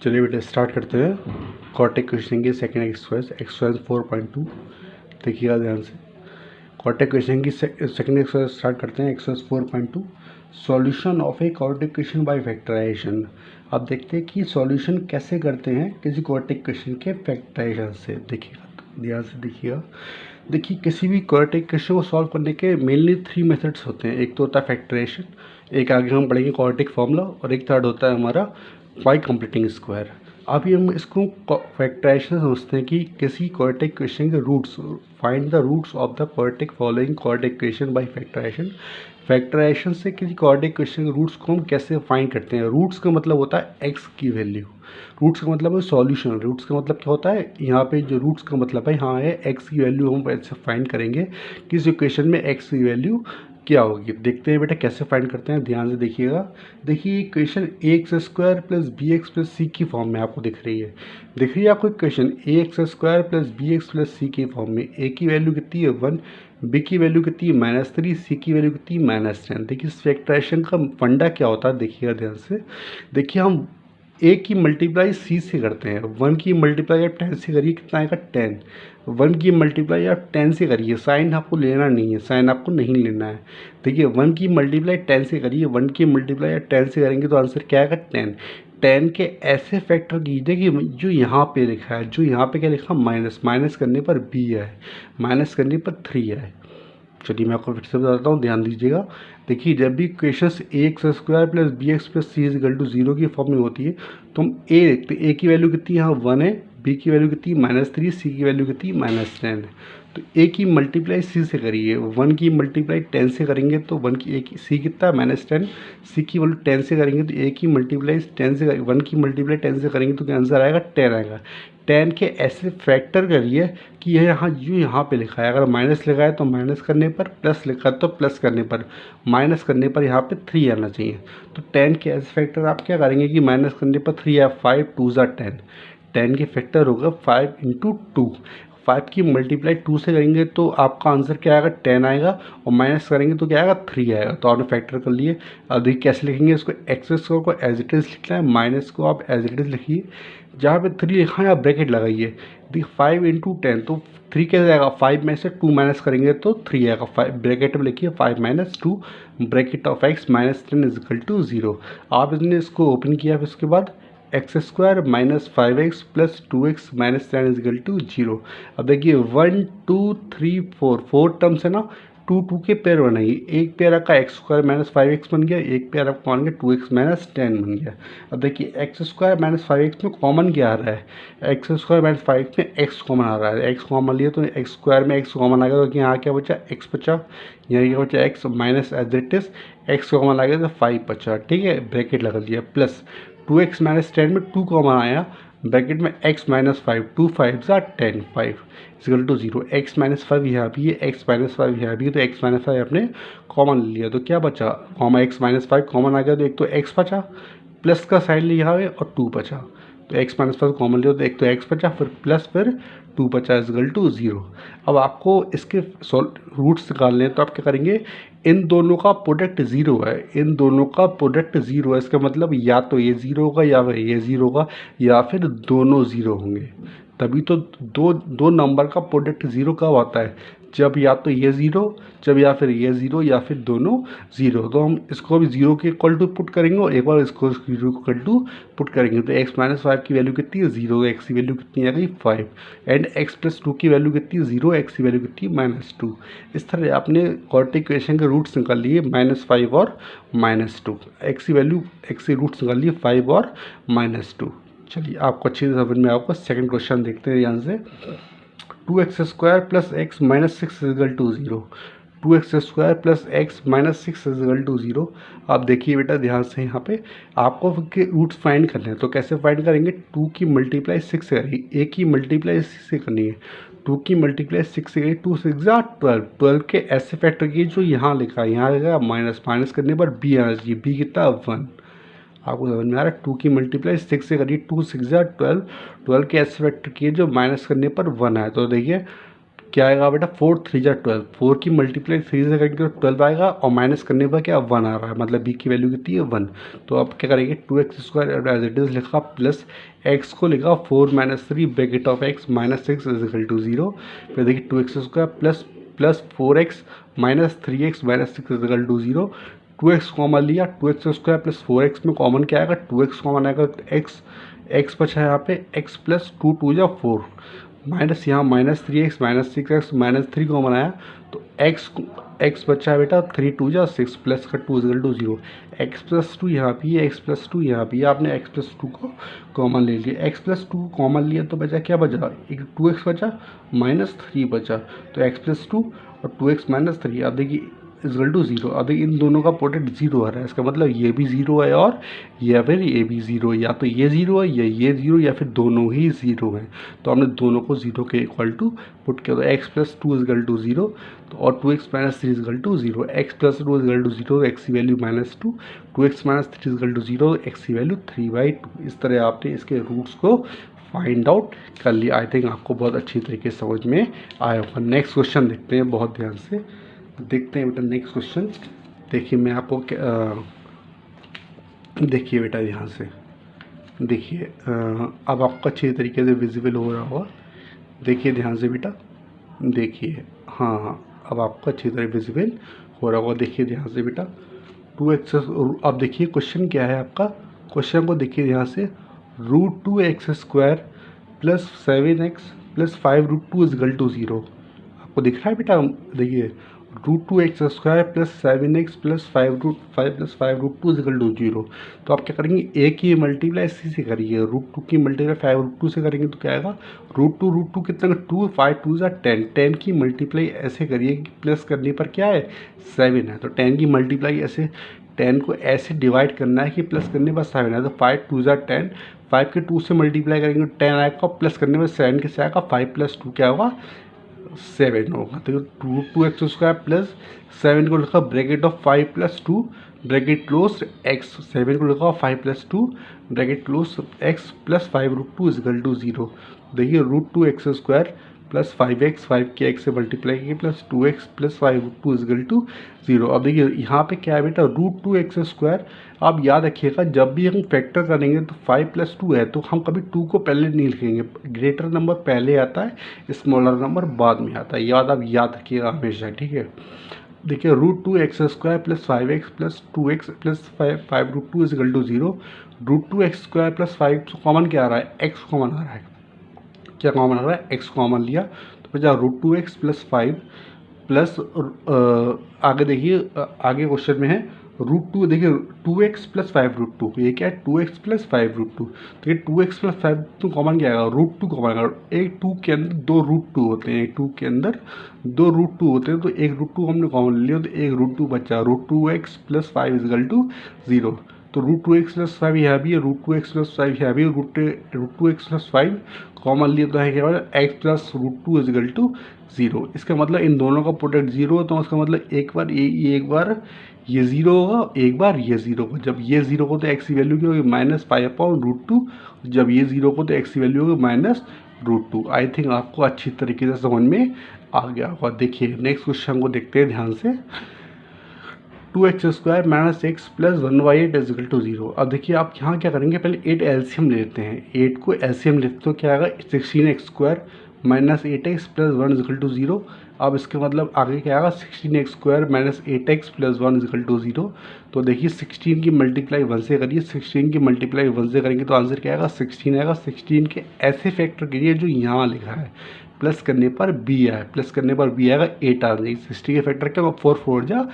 चलिए बेटा स्टार्ट करते हैं। कॉर्टेक क्वेश्चन की सेकंड एक्सरसाइज 4.2 देखिएगा ध्यान से। कॉर्टेक क्वेश्चन की सेकंड एक्सरसाइज स्टार्ट करते हैं। Exercise 4.2 solution of a quadratic question by factorisation. अब देखते हैं कि सॉल्यूशन कैसे करते हैं किसी कॉर्टेक क्वेश्चन के फैक्टराइजेशन से। देखिएगा ध्यान से देखिएगा। देखिए किसी भी कॉर्टेक क्वेश्चन को सॉल्व करने के मेनली 3 मेथड्स होते हैं। एक तो होता है फैक्टराइजेशन, एक आगे हम पढ़ेंगे कॉर्टेक फॉर्मूला, और एक थर्ड होता है हमारा बाय कंप्लीटिंग स्क्वायर। अभी हम इसको फैक्टराइजेशन समझते हैं कि किसी क्वाड्रेटिक क्वेश्चन के roots, find the roots of the quadratic following quadratic equation by factorization. Factorization से किसी क्वाड्रेटिक क्वेश्चन के रूट्स को हम कैसे फाइंड करते हैं। रूट्स का मतलब होता है एक्स की वैल्यू, रूट्स का मतलब है सॉल्यूशन। रूट्स का मतलब क्या होता है, यहाँ पे जो रूट्स का मतलब है यहाँ है एक्स की वैल्यू हम ऐसे फाइंड करेंगे कि इस इक्वेशन में एक्स की वैल्यू क्या होगी। देखते हैं बेटा कैसे फाइंड करते हैं, ध्यान से देखिएगा। देखिए equation A x square plus B x plus C की फॉर्म में आपको दिख रही है आपको equation A x square plus B x plus C की फॉर्म में। ए की वैल्यू कितनी है 1, बी की वैल्यू कितनी है -3, सी की वैल्यू कितनी है -10। देखिए इस फैक्टराइजेशन का फंडा क्या होता है, देखिएगा ध्यान से। देखिए हम ए की मल्टीप्लाई सी से करते हैं, 1 की मल्टीप्लाई आप 10 से करिए, कितना आएगा 10। 1 की मल्टीप्लाई आप 10 से करिए, साइन आपको लेना नहीं है, साइन आपको नहीं लेना है। देखिए 1 की मल्टीप्लाई 10 से करिए, 1 की मल्टीप्लाई आप 10 से करेंगे तो आंसर क्या आएगा 10। 10 के ऐसे फैक्टर कीजिए कि जो यहाँ पे लिखा है, जो यहाँ पे क्या लिखा माइनस, माइनस करने पर बी आए, माइनस करने पर 3 आए। चलिए मैं आपको फिर से बताता हूँ, ध्यान दीजिएगा। देखिए जब भी equations a x square plus B x plus c is equal to 0 की फॉर्म में होती है तो हम ए देखते हैं। ए की वैल्यू कितनी यहाँ 1 है, बी की वैल्यू कितनी -3, सी की वैल्यू कितनी -10 है। तो ए की मल्टीप्लाई सी से करिए, 1 की मल्टीप्लाई 10 से करेंगे तो 1 की ए की सी कितना -10, सी की वैल्यू 10 से करेंगे तो ए की मल्टीप्लाई 10 से 1 की मल्टीप्लाई 10 से करेंगे तो क्या आंसर आएगा 10 आएगा। 10 के ऐसे फैक्टर करिए कि यह यहाँ पे लिखा है, अगर माइनस लिखा है तो माइनस करने पर, प्लस लिखा है तो प्लस करने पर, माइनस करने पर यहाँ पे 3 आना चाहिए। तो 10 के ऐसे फैक्टर आप क्या करेंगे कि माइनस करने पर 3 या 5 2 ज़ा 10, 10 के फैक्टर होगा 5 × 2। 5 की मल्टीप्लाई 2 से करेंगे तो आपका आंसर क्या आएगा 10 आएगा, और माइनस करेंगे तो क्या आएगा 3 आएगा। तो आपने फैक्टर कर लिए। अब देखिए कैसे लिखेंगे इसको, एक्स स्क्वायर को एज इट इज़ लिखना है, माइनस को आप एज इट इज़ लिखिए, जहाँ पे 3 लिखा है आप ब्रैकेट लगाइए। देखिए 5 × 10 तो 3 कैसे आएगा, 5 में से 2 माइनस करेंगे तो 3 आएगा। 5 ब्रैकेट में लिखिए 5 - 2 bracket of x -10 is equal to 0। आप इसने इसको ओपन किया, फिर उसके बाद x square -5x plus 2x -10 is equal to 0। अब देखिए 1 2 3 4 टर्म्स है ना, 2 2 के पेयर बनाइए। एक पेयर आपका एक्स स्क्वायर -5x बन गया, एक पेयर आपका मान गया 2x -10 बन गया। अब देखिए एक्स स्क्वायर -5x में कॉमन क्या आ रहा है, एक्स स्क्वायर -5x में एक्स कॉमन आ रहा है। एक्स कॉमन लिया तो एक्स स्क्वायर में एक्स कॉमन आ गया, तो यहाँ क्या बचा एक्स बचा, यहाँ क्या बचा x minus as it is X common आ गया तो 5 बचा, ठीक है, ब्रैकेट लगा दिया। प्लस 2x -10 में 2 कॉमन आया, ब्रैकेट में x -5, 2 5 ज़ा 10, 5 इक्वल टू 0। x -5 यहाँ भी है, x -5 यहाँ भी है, तो x -5 आपने कॉमन लिया तो क्या बचा, x -5 कॉमन आ गया तो एक तो x बचा, प्लस का साइन लिया है और 2 बचा। तो x -5 कॉमन लिया तो एक तो x बचा, फिर प्लस, फिर 2 बचा इक्वल टू 0। अब आपको इसके रूट्स निकालने हैं तो आप क्या करेंगे, इन दोनों का प्रोडक्ट 0 है, इन दोनों का प्रोडक्ट 0 है। इसका मतलब या तो ये 0 होगा या फिर ये 0 होगा या फिर दोनों 0 होंगे। तभी तो दो नंबर का प्रोडक्ट 0 कब आता है, जब या तो ये 0, जब या फिर ये 0 या फिर दोनों 0। तो हम इसको भी 0 के इक्वल टू पुट करेंगे और एक बार इसको 0 के इक्वल टू पुट करेंगे तो x -5 की वैल्यू कितनी है 0, x की वैल्यू कितनी आ गई 5, एंड x + 2 की वैल्यू कितनी है 0, x की वैल्यू कितनी -2। इस तरह आपने क्वाड्रेटिक इक्वेशन के रूट्स निकाल लिए -5 और -2, x की वैल्यू, x के रूट्स निकाल लिए 5 और -2। चलिए आपको अच्छी से समझ में आपको सेकंड क्वेश्चन देखते हैं यहाँ से। 2x² plus x -6 is equal to 0, 2x² plus x -6 is equal to 0। आप देखिए बेटा ध्यान से, यहाँ पे आपको के रूट्स फाइंड करने हैं तो कैसे फाइंड करेंगे, 2 की मल्टीप्लाई 6 से करिए, a की मल्टीप्लाई 6 से करनी है, 2 की मल्टीप्लाई 6 से करिए, 2 6 ज़ा 12, 12 के ऐसे फैक्टर किए जो यहाँ लिखा है, यहाँ लिखा माइनस, माइनस करने पर b आना चाहिए, b कितना 1। आपको समझ में आ रहा है, 2 की मल्टीप्लाई 6 से करिए, 2 6 ज़ा 12, 12 के ऐसे फैक्टर किए जो माइनस करने पर 1 आए। तो देखिए क्या आएगा बेटा 4 3 जा 12, 4 की मल्टीप्लाई 3 से करेंगे तो 12 आएगा और माइनस करने पर क्या 1 आ रहा है, मतलब बी की वैल्यू कितनी है 1। तो अब क्या करेंगे 2x² एज इट इज लिखा प्लस x को लिखा 4 - 3 ब्रैकेट ऑफ x - 6 = 0। फिर देखिए 2x² plus 4x - 3x - 6 = 0। 2x common लिया, 2x² प्लस 4x में कॉमन क्या आएगा 2x कॉमन आएगा तो x बचा है यहाँ पे x प्लस 2 2 जा 4 माइनस यहाँ -3x - 6x -3 कॉमन आया तो x बचा है बेटा 3 2 जा 6 प्लस का 2 = 0। x प्लस 2 यहाँ भी है, x प्लस 2 यहाँ भी है, आपने x प्लस 2 को कॉमन ले लिया, x प्लस 2 कॉमन लिया तो बचा क्या बचा एक 2x बचा -3 बचा, तो x प्लस 2 और 2x - 3। अब देखिए = 0। अब इन दोनों का प्रोडक्ट 0 आ रहा है, इसका मतलब ये भी 0 है और या फिर ये भी 0 है, या तो ये 0 है या ये 0 या फिर दोनों ही 0 हैं। तो हमने दोनों को 0 के इक्वल टू पुट किया, तो x प्लस 2 = 0 तो और 2x - 3 = 0। x प्लस 2 = 0 तो x की वैल्यू -2, 2x - 3 = 0 x की वैल्यू 3/2। इस तरह आपने इसके रूट्स को फाइंड आउट कर लिया। आई थिंक आपको बहुत अच्छी तरीके से समझ में आया होगा। नेक्स्ट क्वेश्चन देखते हैं, बहुत ध्यान से देखते हैं बेटा। नेक्स्ट क्वेश्चन देखिए, मैं आपको देखिए बेटा ध्यान से देखिए, अब आपको अच्छी तरीके से विजिबल हो रहा होगा। देखिए ध्यान से बेटा, देखिए हाँ अब आपको अच्छी तरह विजिबल हो रहा होगा। देखिए ध्यान से बेटा 2x, अब देखिए क्वेश्चन क्या है आपका, क्वेश्चन को देखिए ध्यान से √2x² प्लस 7x प्लस 5√2 = 0। आपको दिख रहा है बेटा, देखिए √2x² plus 7x plus 5√5 plus 5√2 = 0। तो आप क्या करेंगे a की मल्टीप्लाई इसी से करिए, √2 की मल्टीप्लाई 5√2 से करेंगे तो क्या आएगा √2 कितना 2 5 2 10, 10 की मल्टीप्लाई ऐसे करिए कि प्लस करने पर क्या है 7 है, तो 10 की मल्टीप्लाई ऐसे 10 को ऐसे डिवाइड करना है कि प्लस करने पर 7 है, तो 5 2 10, 5 के 2 से मल्टीप्लाई करेंगे तो 10 आएगा, प्लस करने पर 7 के से आएगा 5 + 2 क्या होगा 7 होगा। तो √2x² प्लस 7 को लिखा bracket of 5 + 2 bracket close x, 7 को लिखा 5 + 2 ब्रैकेट क्लोज x प्लस 5√2 = 0। देखिए √2x² प्लस 5x, 5 के x से मल्टीप्लाई किए प्लस 2x प्लस 5√2 = 0। अब देखिए यहाँ पे क्या है बेटा √2x², आप याद रखिएगा जब भी हम फैक्टर करेंगे तो 5 + 2 है तो हम कभी 2 को पहले नहीं लिखेंगे, ग्रेटर नंबर पहले आता है, स्मॉलर नंबर बाद में आता है, आप याद रखिएगा हमेशा, ठीक है। देखिए √2x² plus 5x plus 2x plus 5√2 = 0। √2x² plus 5 common क्या आ रहा है x कॉमन आ रहा है, क्या कॉमन आ रहा है x कॉमन लिया तो बचा √2x प्लस 5 प्लस आगे देखिए आगे क्वेश्चन में है √2, देखिए 2x प्लस 5√2, ये क्या है 2x प्लस 5√2, तो ये 2x प्लस 5 कॉमन क्या आएगा √2 कॉमन आएगा। एक 2 के अंदर 2 √2 होते हैं, एक 2 के अंदर 2 √2 होते हैं, तो एक √2 हमने कॉमन ले लिया तो एक √2 बचा, √2x प्लस 5 = 0। तो √2x प्लस 5 यहाँ भी है, √2x प्लस 5 यहाँ भी है, √2x प्लस 5 कॉमन लिया तो है क्या x प्लस √2 = 0। इसका मतलब इन दोनों का प्रोडक्ट 0 है, तो इसका मतलब एक बार ये 0 होगा, एक बार ये 0 होगा। जब ये 0 हो तो x की वैल्यू क्या होगी -5/√2, जब ये 0 हो तो x की वैल्यू होगी -√2। आई थिंक आपको अच्छी तरीके से समझ में आ गया होगा। देखिए नेक्स्ट क्वेश्चन को देखते हैं ध्यान से, 2x² - x प्लस 1/8 = 0। अब देखिए आप यहाँ क्या करेंगे, पहले 8 एलसीएम लेते हैं, 8 को एलसीएम लेते तो क्या आएगा 16x² - 8x प्लस 1 = 0। अब इसके मतलब आगे क्या आएगा 16x² - 8x प्लस 1 = 0। तो देखिए 16 की मल्टीप्लाई 1 से करिए, 16 की मल्टीप्लाई 1 से करेंगे तो आंसर क्या आएगा 16 आएगा। 16 के ऐसे फैक्टर कीजिए जो यहाँ लिखा है, प्लस करने पर b आए, प्लस करने पर b आएगा 8 आ जाएगी। 60 के फैक्टर क्या होगा 4 4 जा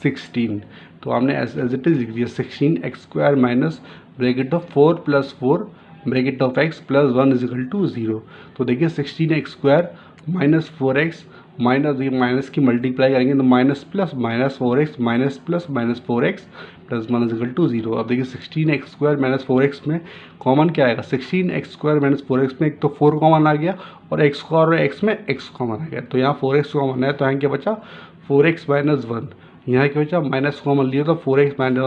16, तो हमने एज इट इज लिख दिया 16x² minus bracket of 4 + 4 bracket of x plus 1 = 0। तो देखिए 16x² माइनस 4x माइनस ये माइनस की मल्टीप्लाई करेंगे तो minus plus -4x minus plus -4x plus 1 = 0। अब देखिए 16x² - 4x में कॉमन क्या आएगा 16x² - 4x में एक तो 4 कॉमन आ गया और x² और x में x कॉमन आ गया, तो यहाँ 4x कॉमन है तो यहाँ क्या बचा 4x - 1, यहाँ क्या बचा माइनस कॉमन लिया तो 4x - 1 =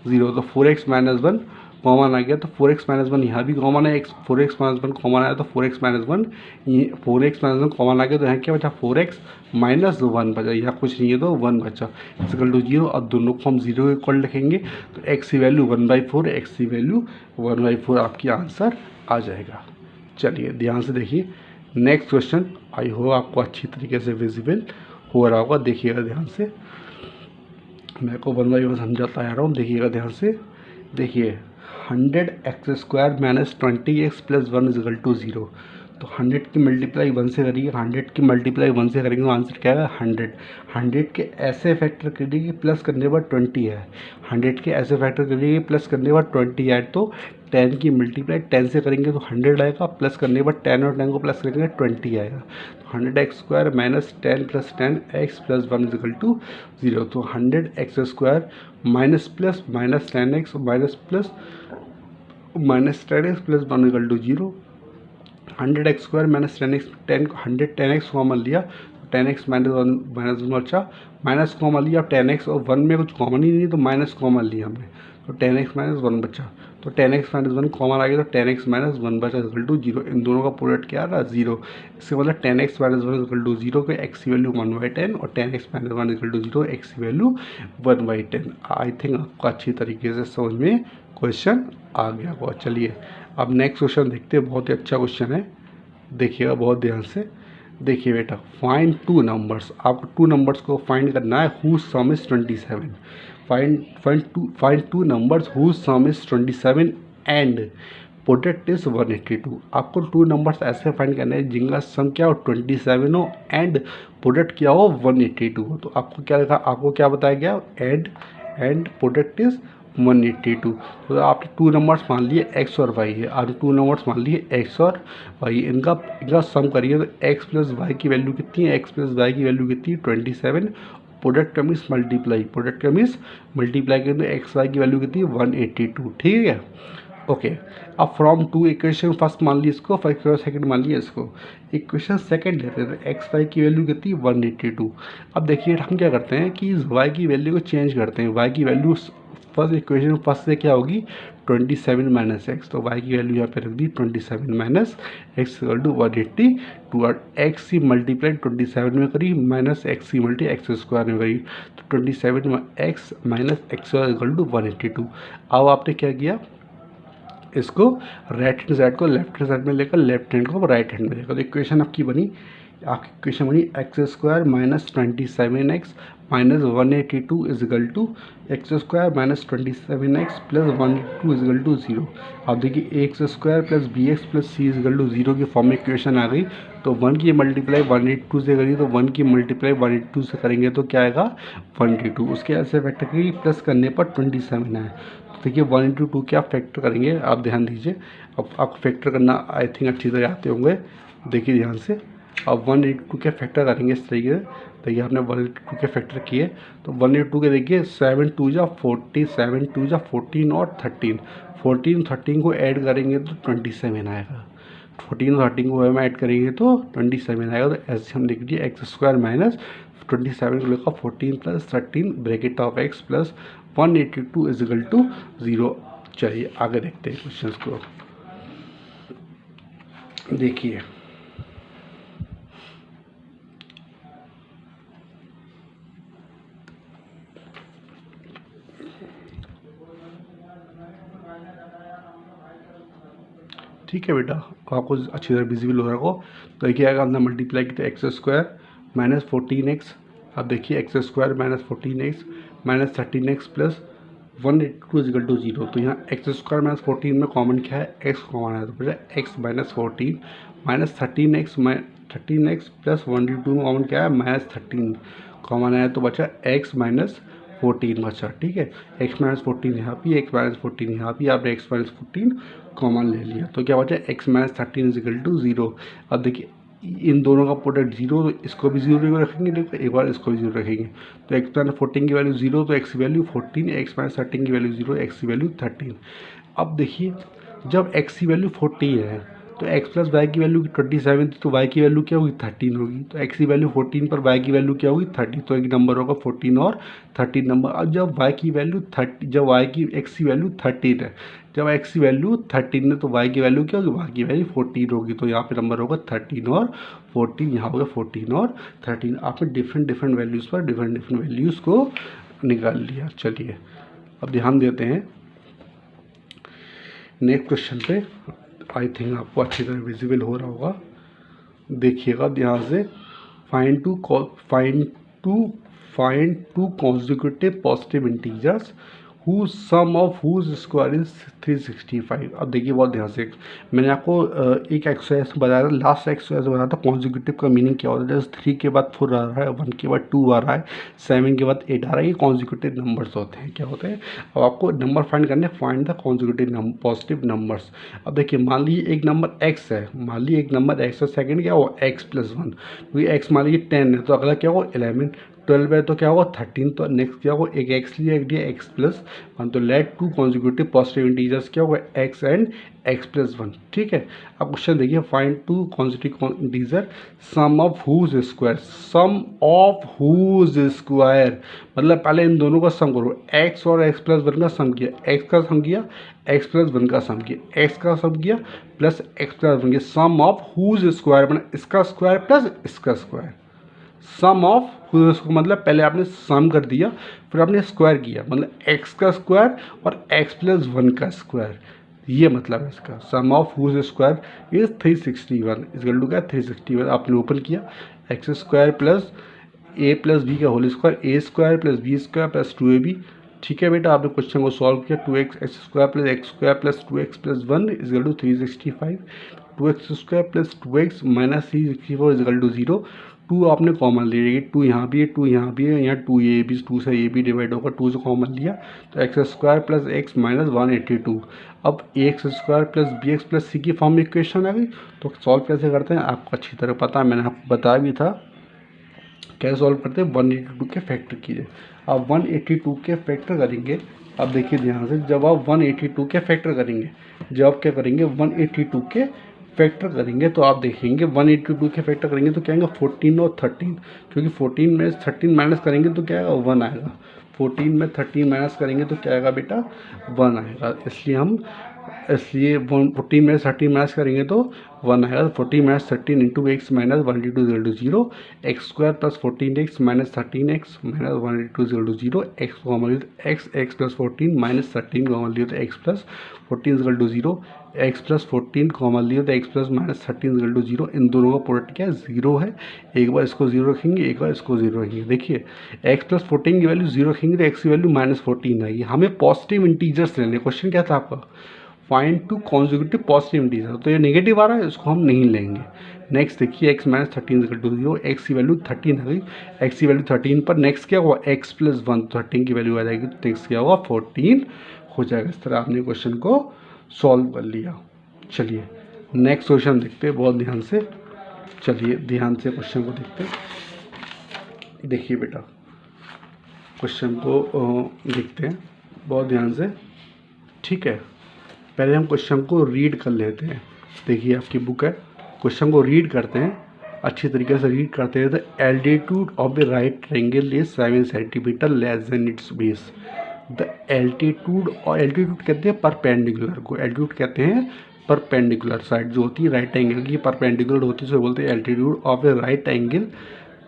0। तो 4x - 1 कॉमन आ गया तो 4x माइनस वन यहाँ भी कॉमन है, 4x माइनस वन कॉमन आया तो 4x माइनस वन, ये 4x माइनस वन कॉमन आ गया तो यहाँ क्या बचा 4x माइनस वन बचा, यहाँ कुछ नहीं है तो 1 बचा इक्वल टू 0। और दोनों को हम 0 के इक्वल रखेंगे तो x की वैल्यू 1/4, x की वैल्यू 1/4 आपकी आंसर आ जाएगा। चलिए ध्यान से देखिए नेक्स्ट क्वेश्चन, आई होप आपको अच्छी तरीके से विजिबल हो रहा होगा। देखिएगा ध्यान से, मैं को 1/1 समझाता आ रहा हूँ, देखिएगा ध्यान से। देखिए 100x² minus 20x plus 1 is equal to 0। तो 100 की मल्टीप्लाई 1 से करिए, 100 की मल्टीप्लाई 1 से करेंगे तो आंसर क्या है 100। 100 के ऐसे फैक्टर करिए कि प्लस करने पर 20 है, 100 के ऐसे फैक्टर करिए कि प्लस करने पर 20 है। तो 10 की मल्टीप्लाई 10 से करेंगे तो 100 आएगा, प्लस करने पर 10 और 10 को प्लस करेंगे 20 आएगा। तो 100x² minus 10 plus 10x plus 1 is equal to 0। तो 100x² minus plus minus 10x minus plus minus 10x plus 1 equal to 0। 100x² minus 10x, 10x common लिया तो 10x माइनस वन अच्छा, माइनस कॉमन लिया, अब 10x और 1 में कुछ common ही नहीं तो माइनस कॉमन लिया हमने तो 10x माइनस 1 बचा। तो 10x माइनस 1 कॉमन आ गया तो 10x माइनस 1 बचा इक्वल टू 0। इन दोनों का प्रोडक्ट क्या आ रहा 0, इसके मतलब 10x माइनस 1 इक्वल टू 0 के x की वैल्यू 1/10 और 10x minus 1 equal to 0 x की वैल्यू 1/10। आई थिंक आपको अच्छी तरीके से समझ में क्वेश्चन आ गया होगा। चलिए अब नेक्स्ट क्वेश्चन देखते हैं, बहुत ही अच्छा क्वेश्चन है, देखिएगा बहुत ध्यान से। देखिए बेटा, फाइंड 2 नंबर्स, आपको 2 नंबर्स को फाइंड करना है whose sum is 27। Find 2 numbers whose sum is 27 and product is 182। आपको 2 नंबर्स ऐसे फाइंड करने हैं जिनका सम क्या हो 27 हो एंड प्रोडक्ट क्या हो 182 हो। तो आपको क्या लिखा, आपको क्या बताया गया एंड प्रोडक्ट इज 182। तो आपने 2 नंबर्स मान लिए x और y है, आपने 2 नंबर्स मान लिए x और y, इनका सम करिए तो x प्लस वाई की वैल्यू कितनी है, x प्लस वाई की वैल्यू कितनी है 27। प्रोडक्ट का मीन्स मल्टीप्लाई, प्रोडक्ट का मीन्स मल्टीप्लाई करें तो एक्स वाई की वैल्यू कितनी है 182। ठीक है ओके। अब फ्रॉम 2 इक्वेशन फर्स्ट मान ली इसको, फिर सेकंड मान लिया इसको, इक्वेशन सेकंड लेते हैं तो एक्स वाई की वैल्यू कितनी 182। अब देखिए हम क्या करते हैं कि इस वाई की वैल्यू को चेंज करते हैं, वाई की वैल्यू फर्स्ट इक्वेशन फर्स्ट से क्या होगी 27 माइनस एक्स, तो वाई की वैल्यू यहाँ पे रख दी 27 माइनस एक्स इक्वल टू 182 और एक्स की मल्टीप्लाई 27 में करी माइनस एक्स की मल्टी एक्स स्क्वायर में करी तो 27 x minus x equal to 182। अब आपने क्या किया, इसको राइट हैंड साइड को लेफ्ट हैंड साइड में लेकर लेफ्ट हैंड को राइट हैंड में लेकर, तो इक्वेशन आपकी बनी x square minus 27x minus 182 is equal to x square minus 27x plus 182 is equal to 0। अब देखिए x square plus B x plus c is equal to 0 की form में इक्वेशन आ गई। तो 1 की मल्टीप्लाई 182 से करिए तो 1 की मल्टीप्लाई 182 से करेंगे तो क्या आएगा 182, उसके ऐसे फैक्टर की प्लस करने पर 27 आए। देखिए 182 के आप फैक्टर करेंगे, आप ध्यान दीजिए, अब आपको फैक्टर करना आई थिंक अच्छी तरह आते होंगे। देखिए ध्यान से, अब 182 के फैक्टर करेंगे इस तरीके से। देखिए आपने 182 के फैक्टर किए तो 182 के देखिए 7 2 जा 40, 7 2 जा 14 और 13, 14 13 को ऐड करेंगे तो 27 आएगा, 14 13 को हम ऐड करेंगे तो 27 आएगा। तो ऐसे हम लिख दिए एक्स स्क्वायर माइनस 27 को लेकर 14 plus 13 bracket of x plus 182 is equal to 0। चलिए आगे देखते हैं क्वेश्चन को। देखिए ठीक है बेटा, आपको अच्छी तरह विजिबल हो रहा हो। तो देखिए अगर हमने मल्टीप्लाई किया एक्स स्क्वायर माइनस 14x, अब देखिए x square minus 14x minus 13x plus 182 is equal to 0। तो यहाँ एक्स स्क्वायर माइनस 14 में कॉमन क्या है एक्स कॉमन है, तो बचा x minus 14 minus 13x plus 182 में कॉमन क्या है माइनस 13 कॉमन है, तो बचा एक्स माइनस 14 बचा। ठीक है, एक्स माइनस 14 यहाँ भी, एक्स माइनस 14 यहाँ भी, आपने एक्स माइनस 14 कॉमन ले लिया तो क्या बचा x minus 13 is equal to 0। अब देखिए इन दोनों का प्रोडक्ट 0, तो इसको भी 0 रखेंगे, देखो एक बार इसको भी 0 रखेंगे तो एक्स माइनस 14 की वैल्यू 0 तो एक्स की वैल्यू 14, एक्स माइनस 13 की वैल्यू 0 एक्स की वैल्यू 13। अब देखिए जब एक्स की वैल्यू 40 है तो x प्लस वाई की वैल्यू 27 थी, तो y की वैल्यू क्या होगी 13 होगी। तो x की वैल्यू 14 पर y की वैल्यू क्या होगी 30, तो एक नंबर होगा 14 और 13 नंबर। अब जब y की वैल्यू 30, जब y की x की वैल्यू 13 है, जब x की वैल्यू 13 है तो y की वैल्यू क्या होगी, y की वैल्यू 14 होगी। तो यहाँ पे नंबर होगा 13 और 14, यहाँ होगा 14 और 13। आपने डिफरेंट डिफरेंट वैल्यूज़ पर डिफरेंट डिफरेंट वैल्यूज़ को निकाल लिया। चलिए अब ध्यान देते हैं नेक्स्ट क्वेश्चन पे। आई थिंक आपको अच्छी तरह विजिबल हो रहा होगा, देखिएगा ध्यान से। Find two consecutive positive integers whose sum of whose square is 365। अब देखिए बहुत ध्यान से, मैंने आपको एक एक्सरसाइज बताया था, लास्ट एक्सरसाइज बताया था कॉन्जिक्यूटिव का मीनिंग क्या होता है। जैसे 3 के बाद 4 आ रहा है, 1 के बाद 2 आ रहा है, 7 के बाद 8 आ रहा है, ये कॉन्जिक्यूटिव नंबर्स होते हैं। क्या होते हैं, अब आपको नंबर फाइंड करने, find the consecutive positive numbers. अब देखिए मान लीजिए एक नंबर x है, मान लीजिए एक नंबर x है, सेकंड क्या हो x प्लस 1, क्योंकि x मान लीजिए 10 है तो अगला क्या होगा 11, 12 है तो क्या होगा 13, तो नेक्स्ट क्या होगा एक x लिया, एक दिया x प्लस 1, तो let two consecutive positive integers क्या होगा x एंड x प्लस 1। ठीक है, अब क्वेश्चन देखिए, find two consecutive integer sum of whose square, sum of whose square मतलब पहले इन दोनों का सम करो, x और x प्लस 1 का सम किया, x का सम किया, x प्लस 1 का सम किया, x का सम किया प्लस x प्लस 1 किया, सम ऑफ हुज स्क्वायर मतलब इसका स्क्वायर प्लस इसका स्क्वायर, सम ऑफ मतलब पहले आपने सम कर दिया फिर आपने स्क्वायर किया, मतलब x का स्क्वायर और x प्लस 1 का स्क्वायर, ये मतलब है इसका। Sum of whose square is 361 equal to क्या 361, आपने ओपन किया X square plus A plus B का whole square, A square plus B square plus 2ab। ठीक है बेटा, आपने क्वेश्चन को सॉल्व किया, 2x x square plus 2x plus 1 is equal to 365, 2x square plus 2x minus 364 is equal to 0। 2 आपने common ले लिया, 2 यहाँ भी है, 2 यहाँ भी है, यहाँ 2 ये भी, 2 से ये भी डिवाइड होगा, 2 से कॉमन लिया तो X square plus X minus 182। अब A x square plus B x plus C की फॉर्म में इक्वेशन आ गई। तो सॉल्व कैसे करते हैं आपको अच्छी तरह पता है, मैंने आपको बताया भी था कैसे सॉल्व करते हैं। 182 के फैक्टर कीजिए, आप 182 के फैक्टर करेंगे। अब देखिए ध्यान से, जब आप 182 के फैक्टर करेंगे, जब आप क्या करेंगे 182 के फैक्टर करेंगे तो आप देखेंगे 182 के फैक्टर करेंगे तो क्या आएगा 14 और 13, क्योंकि 14 में 13 माइनस करेंगे तो क्या आएगा 1 आएगा, 14 में 13 माइनस करेंगे तो क्या आएगा बेटा 1 आएगा। इसलिए 14 में 13 माइनस करेंगे तो 1 आएगा। 14 minus 13 into X minus 182 0, X square plus 14x minus 13x minus 182 0, X common लिया X X plus 14 minus 13 common लिया तो X plus 14 0, X plus 14 common लिया तो एक्स प्लस माइनस 13 0। इन दोनों का प्रोडक्ट क्या है 0 है, एक बार इसको 0 रखेंगे, एक बार इसको 0 रखेंगे। देखिए एक्स प्लस 14 की वैल्यू 0 रखेंगे तो एक्स की वैल्यू माइनस 14 आएगी। हमें पॉजिटिव इंटीजर्स लेने, क्वेश्चन क्या था आपका find two consecutive positive integer, तो ये नेगेटिव आ रहा है, इसको हम नहीं लेंगे। नेक्स्ट देखिए x minus 13 equal to 0, x की वैल्यू 13 आ गई, एक्स की वैल्यू 13 पर नेक्स्ट क्या हुआ एक्स प्लस 1, 13 की वैल्यू आ जाएगी तो नेक्स्ट क्या होगा 14 हो जाएगा। इस तरह आपने क्वेश्चन को सॉल्व कर लिया। चलिए नेक्स्ट क्वेश्चन देखते हैं बहुत ध्यान से, चलिए ध्यान से क्वेश्चन को देखते हैं। देखिए बेटा क्वेश्चन को देखते हैं बहुत ध्यान से, ठीक है। पहले हम क्वेश्चन को रीड कर लेते हैं। देखिए आपकी बुक है, क्वेश्चन को रीड करते हैं, अच्छी तरीके से रीड करते हैं। The altitude of the right triangle is 7 centimetre less than it's base. The altitude, और एल्टीट्यूड कहते हैं परपेंडिकुलर को, एल्टीट्यूड कहते हैं परपेंडिकुलर साइड जो होती है राइट एंगल की परपेंडिकुलर होती है, उसे बोलते हैं altitude of A right angle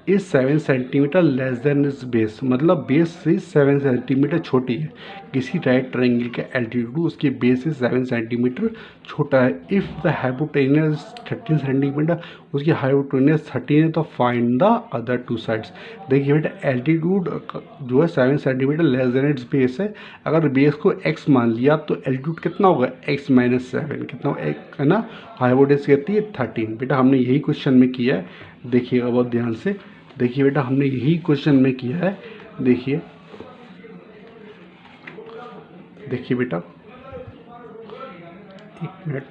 is 7 centimetre less than is base, मतलब बेस से 7 सेंटीमीटर छोटी है। किसी राइट ट्रायंगल का एल्टीट्यूड उसके बेस से 7 सेंटीमीटर छोटा है। इफ़ द हाइपोटेनस 13 सेंटीमीटर, उसकी हाइपोटेनस 13 है तो find the other two sides. देखिए बेटा एल्टीट्यूड जो है 7 centimetre less than it's base है, अगर बेस को x मान लिया तो एल्टीट्यूड कितना होगा x माइनस 7, कितना एक है ना, हाइपोटेनस कहती है 13। बेटा हमने यही क्वेश्चन में किया है, देखिएगा बहुत ध्यान से। देखिए बेटा हमने यही क्वेश्चन में किया है, देखिए देखिए बेटा एक मिनट,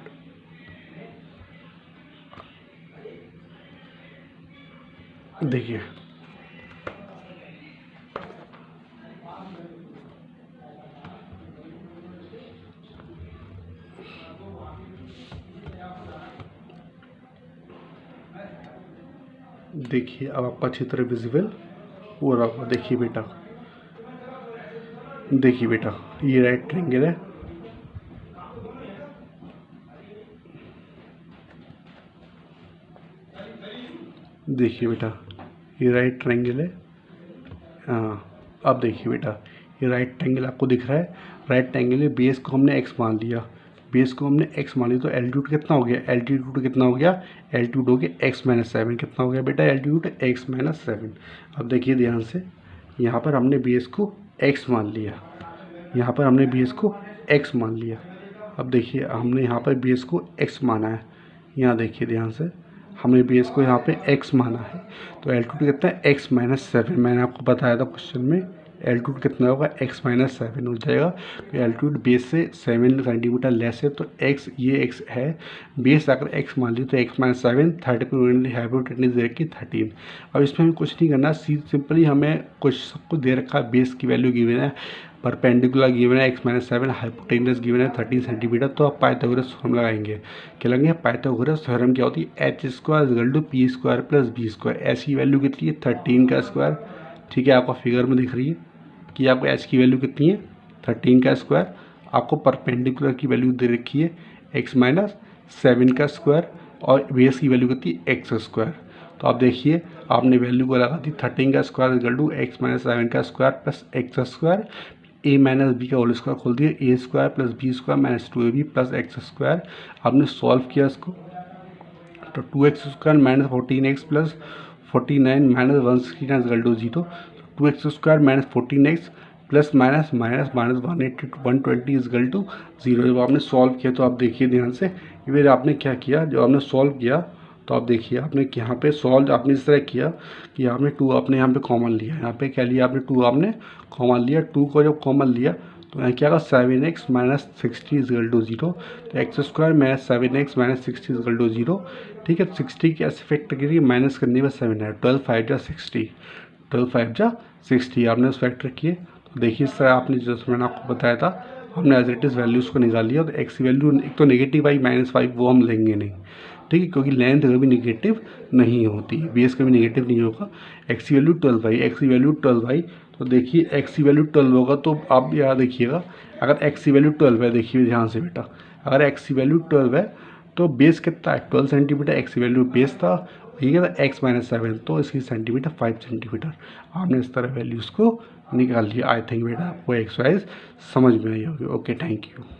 देखिए देखिए अब आपको अच्छी तरह विजिबल हो रहा होगा। देखिए बेटा, देखिए बेटा, ये राइट ट्रायंगल है। देखिए बेटा, ये राइट ट्रायंगल है। हाँ, अब देखिए बेटा, ये राइट ट्रायंगल आपको दिख रहा है। राइट ट्रायंगल में बेस को हमने x मान लिया, बेस को हमने x मान लिया, तो एल्टीट्यूड कितना हो गया? एल्टीट्यूड कितना हो गया? एल्टीट्यूड हो गया x-7। कितना हो गया बेटा एल्टीट्यूड? x-7। अब देखिए ध्यान से, यहाँ पर हमने बेस को x मान लिया, यहाँ पर हमने बेस को x मान लिया। अब देखिए हमने यहाँ पर बेस को x माना है, यहाँ देखिए ध्यान से, हमने बेस को यहाँ पे x माना है, तो एल्टीट्यूड कितना है? x-7। मैंने आपको बताया था क्वेश्चन में एल्टीट्यूड कितना होगा? x-7 हो जाएगा। तो एल्टीट्यूड बेस से 7 सेंटीमीटर लेस है, तो x, ये x है, बेस अगर x मान ली तो x-7, 30 को हाइपोटेन्यूज दे रखी 13। अब इसमें हमें कुछ नहीं करना, सिंपली हमें कुछ सबको दे रखा है, बेस की वैल्यू गिवन है, परपेंडिकुलर गिवन है x-7, हाइपोटेन्यूज गिवन है 13 सेंटीमीटर। तो आप पाइथागोरस थ्योरम लगाएंगे। क्या लगेंगे? पाइथागोरस थ्योरम क्या होती है? h² = p² + b²। h की वैल्यू कितनी है? 13 का स्क्वायर। ठीक है, आपको फिगर में दिख रही है कि आपको h की वैल्यू कितनी है? 13 का स्क्वायर। आपको परपेंडिकुलर की वैल्यू दे रखी है x-7 का स्क्वायर, और बेस की वैल्यू कितनी है? x²। तो आप देखिए, आपने वैल्यू को लगा दी 13 का स्क्वायर = x-7 का square plus x², a - b का होल स्क्वायर खोल दिया, a² + b² - 2ab plus x²। आपने सॉल्व किया इसको, तो 2x² - 14x plus 49 - 169 = 0। 2x² - 14x plus minus minus minus 120 = 0। जब आपने सॉल्व किया तो आप देखिए ध्यान से, फिर आपने क्या किया, जब आपने सॉल्व किया तो आप देखिए आपने यहाँ पे सॉल्व आपने इस तरह किया कि आपने 2 आपने यहाँ पे कॉमन लिया, यहाँ पे क्या लिया आपने? 2 आपने कॉमन लिया। 2 को जब कॉमन लिया तो यहाँ क्या होगा? 7x - 60 = 0। तो x² - 7x - 60 = 0। ठीक है, 60 के ऐसे फैक्टर करिए, माइनस करने में 7 है, 12 × 5 = 60, 12 × 5 = 60। आपने उस फैक्टर किए, तो देखिए इस तरह आपने जैसे मैंने आपको बताया था, हमने एज इट इज़ वैल्यूज़ को निकाल लिया। तो एक्स की वैल्यू एक तो नेगेटिव आई -5, वो हम लेंगे नहीं, ठीक है, क्योंकि लेंथ कभी नेगेटिव नहीं होती, बेस कभी नेगेटिव नहीं होगा। एक्स की वैल्यू 12 आई, एक्स की वैल्यू 12 आई, तो देखिए एक्स की वैल्यू 12 होगा, तो आप यहाँ देखिएगा, अगर एक्स की वैल्यू 12 है, देखिए ध्यान से बेटा, अगर एक्स की वैल्यू 12 है तो बेस कितना है? 12 सेंटीमीटर एक्स की वैल्यू बेस था, ठीक है, x-7, तो इसकी सेंटीमीटर 5 सेंटीमीटर। आपने इस तरह वैल्यूज़ को निकाल लिया। आई थिंक बेटा आपको एक्सरसाइज समझ में आई होगी। Okay, thank you.